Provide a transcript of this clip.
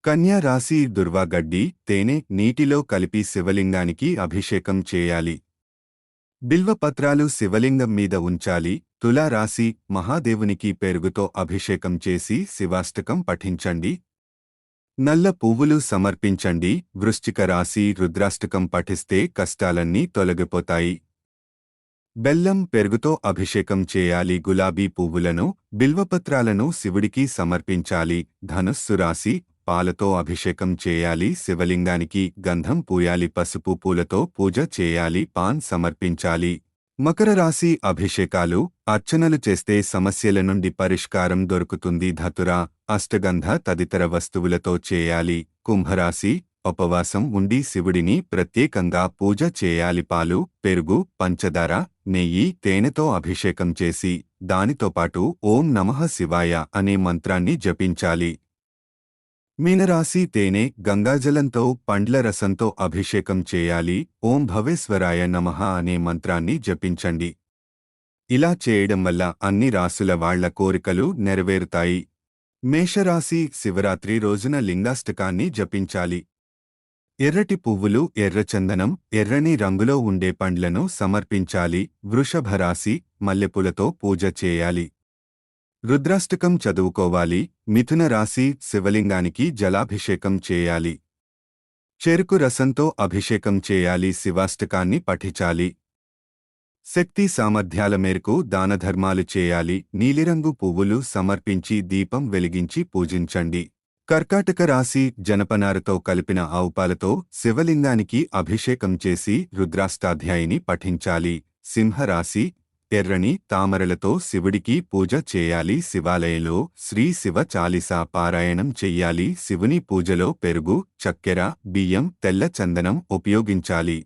కన్యా రాశి దుర్వాగడ్డి తేనె నీటిలో కలిపి శివలింగానికి అభిషేకం చేయాలి. బిల్వపత్రాలు శివలింగం మీద ఉంచాలి. తులా రాశి మహాదేవునికి పెరుగుతో అభిషేకం చేసి శివాష్టకం పఠించండి. నల్ల పువ్వులు సమర్పించండి. వృశ్చిక రాశి రుద్రాష్టకం పఠిస్తే కష్టాలన్నీ తొలగిపోతాయి. బెల్లం పెరుగుతో అభిషేకం చేయాలి. గులాబీ పువ్వులను బిల్వపత్రాలను శివుడికి సమర్పించాలి. ధనుస్సు రాశి పాలతో అభిషేకం చేయాలి. శివలింగానికి గంధం పూయాలి. పసుపు పూలతో పూజ చేయాలి. పాన్ సమర్పించాలి. మకర రాశి అభిషేకాలు అర్చనలు చేస్తే సమస్యల నుండి పరిష్కారం దొరుకుతుంది. ధతుర అష్టగంధ తదితర వస్తువులతో చేయాలి. కుంభరాశి ఉపవాసం ఉండి శివుడిని ప్రత్యేకంగా పూజ చేయాలి. పాలు పెరుగు పంచదార నెయ్యి తేనెతో అభిషేకం చేసి దానితో పాటు ఓం నమః శివాయ అనే మంత్రాన్ని జపించాలి. మీనరాశి తేనె గంగాజలంతో పండ్ల రసంతో అభిషేకం చేయాలి. ఓం భవేశ్వరాయ నమః అనే మంత్రాన్ని జపించండి. ఇలా చేయడం వల్ల అన్ని రాసుల వాళ్ల కోరికలు నెరవేరుతాయి. మేషరాశి శివరాత్రి రోజున లింగాష్టకాన్ని జపించాలి. ఎర్రటి పువ్వులు ఎర్రచందనం ఎర్రని రంగులో ఉండే పండ్లను సమర్పించాలి. వృషభరాశి మల్లెపూలతో పూజ చేయాలి. రుద్రాష్టకం చదువుకోవాలి. మిథున రాశి శివలింగానికి జలాభిషేకం చేయాలి. చెరుకు రసంతో అభిషేకం చేయాలి. శివాష్టకాన్ని పఠించాలి. శక్తి సామర్థ్యాల మేరకు దానధర్మాలు చేయాలి. నీలిరంగు పువ్వులు సమర్పించి దీపం వెలిగించి పూజించండి. కర్కాటక రాశి జనపనారతో కలిపిన ఆవుపాలతో శివలింగానికి అభిషేకం చేసి రుద్రాష్టాధ్యాయిని పఠించాలి. సింహరాశి ఎర్రని తామరలతో శివుడికి పూజ చేయాలి. శివాలయంలో శ్రీ శివ చాలీసా పారాయణం చెయ్యాలి. శివుని పూజలో పెరుగు చక్కెర బియ్యం తెల్ల చందనం ఉపయోగించాలి.